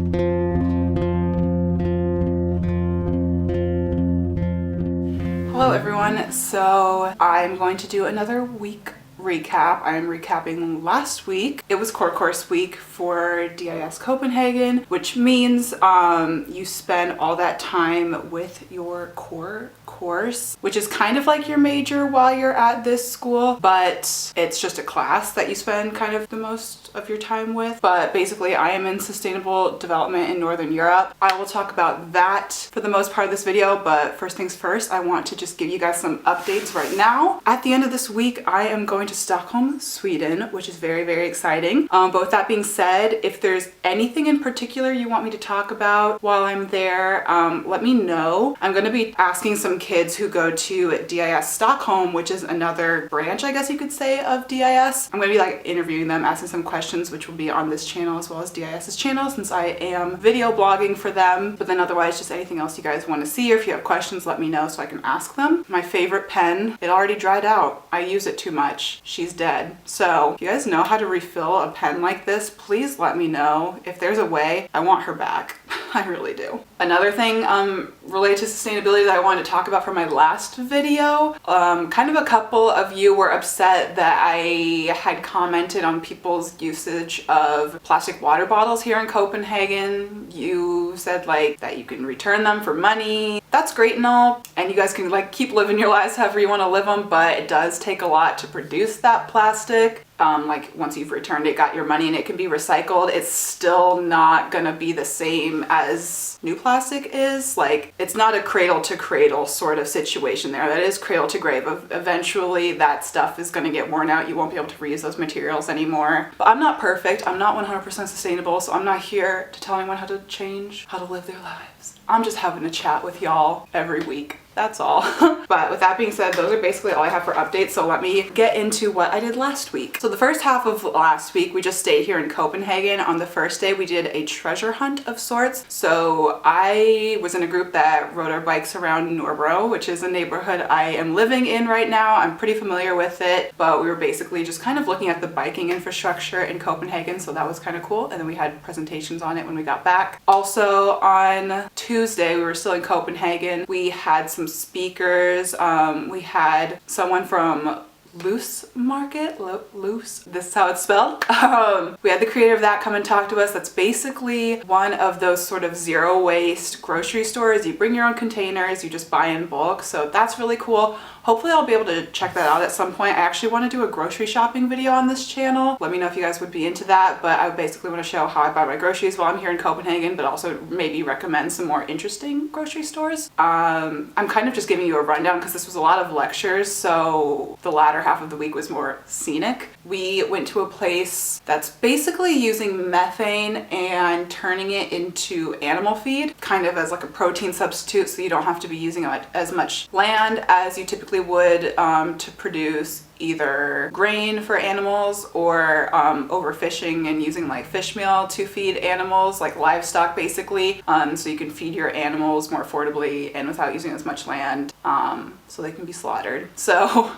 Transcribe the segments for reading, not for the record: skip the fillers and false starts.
Hello everyone, so I'm going to do another week recap. I'm recapping last week. It was core course week for DIS Copenhagen, which means you spend all that time with your core course, which is kind of like your major while you're at this school, but it's just a class that you spend kind of the most of your time with. But basically I am in sustainable development in Northern Europe. I will talk about that for the most part of this video, but first things first, I want to just give you guys some updates right now. At the end of this week, I am going to Stockholm, Sweden, which is very, very exciting. But with that being said, if there's anything in particular you want me to talk about while I'm there, let me know. I'm going to be asking some kids who go to DIS Stockholm, which is another branch, I guess you could say, of DIS. I'm going to be like interviewing them, asking some questions, which will be on this channel as well as DIS's channel, since I am video blogging for them. But then otherwise, just anything else you guys want to see, or if you have questions, let me know so I can ask them. My favorite pen, it already dried out. I use it too much. She's dead. So if you guys know how to refill a pen like this, please let me know. If there's a way, I want her back. I really do. Another thing related to sustainability that I wanted to talk about from my last video, kind of a couple of you were upset that I had commented on people's usage of plastic water bottles here in Copenhagen. You said like that you can return them for money. That's great and all, and you guys can like keep living your lives however you want to live them, but it does take a lot to produce that plastic. Like once you've returned it, got your money, and it can be recycled, it's still not gonna be the same as new plastic is. Like, it's not a cradle to cradle sort of situation there. That is cradle to grave. Eventually that stuff is gonna get worn out. You won't be able to reuse those materials anymore. But I'm not perfect. I'm not 100% sustainable, so I'm not here to tell anyone how to change, how to live their lives. I'm just having a chat with y'all every week. That's all. But with that being said, those are basically all I have for updates, so let me get into what I did last week. So the first half of last week, we just stayed here in Copenhagen. On the first day, we did a treasure hunt of sorts. So I was in a group that rode our bikes around Norbro, which is a neighborhood I am living in right now. I'm pretty familiar with it, but we were basically just kind of looking at the biking infrastructure in Copenhagen, so that was kind of cool. And then we had presentations on it when we got back. Also on Tuesday, we were still in Copenhagen. We had some speakers. We had someone from Loose Market, Loose, this is how it's spelled. We had the creator of that come and talk to us. That's basically one of those sort of zero waste grocery stores. You bring your own containers, you just buy in bulk, so that's really cool. Hopefully I'll be able to check that out at some point. I actually want to do a grocery shopping video on this channel. Let me know if you guys would be into that, but I basically want to show how I buy my groceries while I'm here in Copenhagen, but also maybe recommend some more interesting grocery stores. I'm kind of just giving you a rundown because this was a lot of lectures, so the latter half of the week was more scenic. We went to a place that's basically using methane and turning it into animal feed, kind of as like a protein substitute, so you don't have to be using as much land as you typically would to produce either grain for animals or overfishing and using like fish meal to feed animals, like livestock basically, so you can feed your animals more affordably and without using as much land, so they can be slaughtered. So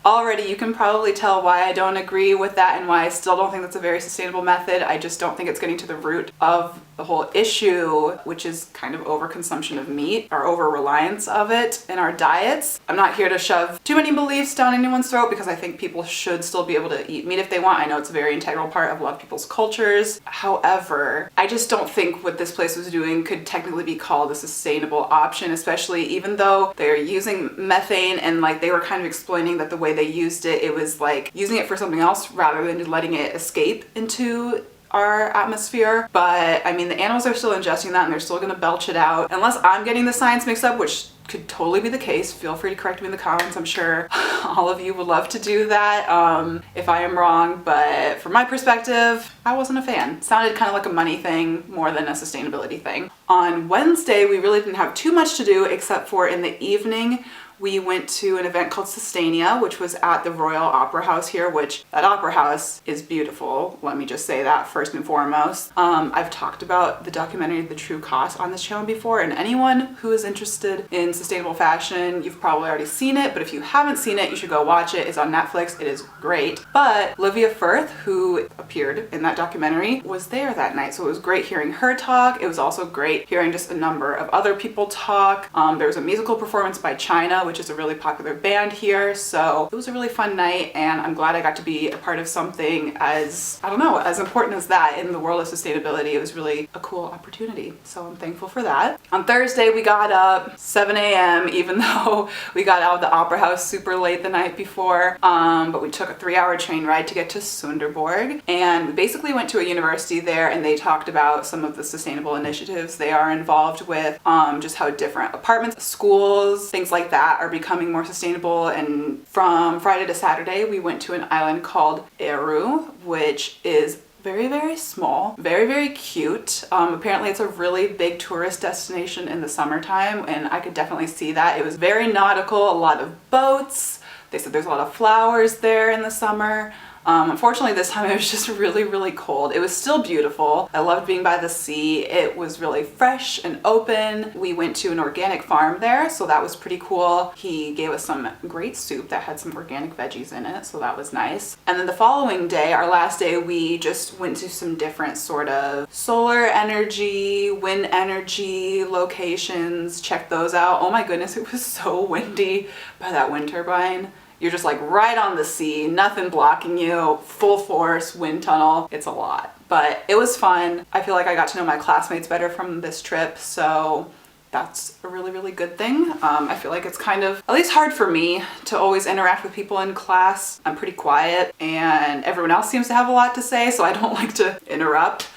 already you can probably tell why I don't agree with that and why I still don't think that's a very sustainable method. I just don't think it's getting to the root of the whole issue, which is kind of overconsumption of meat, or over-reliance of it in our diets. I'm not here to shove too many beliefs down anyone's throat because I think people should still be able to eat meat if they want. I know it's a very integral part of a lot of people's cultures. However, I just don't think what this place was doing could technically be called a sustainable option, especially even though they're using methane, and like they were kind of explaining that the way they used it, it was like using it for something else rather than letting it escape into our atmosphere. But I mean, the animals are still ingesting that and they're still gonna belch it out. Unless I'm getting the science mixed up, which could totally be the case. Feel free to correct me in the comments. I'm sure all of you would love to do that if I am wrong, but from my perspective, I wasn't a fan. It sounded kind of like a money thing more than a sustainability thing. On Wednesday, we really didn't have too much to do except for in the evening, we went to an event called Sustainia, which was at the Royal Opera House here, which that opera house is beautiful. Let me just say that first and foremost. I've talked about the documentary The True Cost on this channel before, and anyone who is interested in sustainable fashion, you've probably already seen it, but if you haven't seen it, you should go watch it. It's on Netflix. It is great. But Olivia Firth, who appeared in that documentary, was there that night, so it was great hearing her talk. It was also great hearing just a number of other people talk. There was a musical performance by China, which is a really popular band here, so it was a really fun night, and I'm glad I got to be a part of something as, I don't know, as important as that in the world of sustainability. It was really a cool opportunity, so I'm thankful for that. On Thursday, we got up 7 a.m. even though we got out of the Opera House super late the night before, but we took a 3-hour train ride to get to Sunderborg, and we basically went to a university there, and they talked about some of the sustainable initiatives they are involved with, just how different apartments, schools, things like that are becoming more sustainable. And from Friday to Saturday, we went to an island called Eru, which is very, very small, very, very cute. Apparently it's a really big tourist destination in the summertime, and I could definitely see that. It was very nautical, a lot of boats. They said there's a lot of flowers there in the summer. Unfortunately this time it was just really, really cold. It was still beautiful. I loved being by the sea. It was really fresh and open. We went to an organic farm there, so that was pretty cool. He gave us some great soup that had some organic veggies in it, so that was nice. And then the following day, our last day, we just went to some different sort of solar energy, wind energy locations, checked those out. Oh my goodness, it was so windy by that wind turbine. You're just like right on the sea, nothing blocking you, full force, wind tunnel. It's a lot, but it was fun. I feel like I got to know my classmates better from this trip, so that's a really, really good thing. I feel like it's kind of, at least hard for me, to always interact with people in class. I'm pretty quiet, and everyone else seems to have a lot to say, so I don't like to interrupt.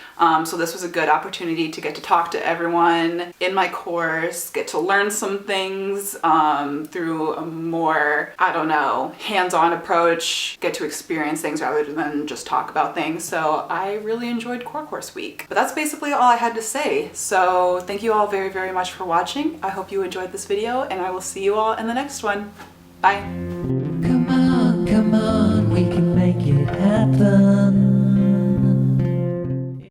So this was a good opportunity to get to talk to everyone in my course, get to learn some things through a more, I don't know, hands-on approach, get to experience things rather than just talk about things. So I really enjoyed core course week. But that's basically all I had to say. So thank you all very, very much for watching. I hope you enjoyed this video, and I will see you all in the next one. Bye. Come on, we can make it happen.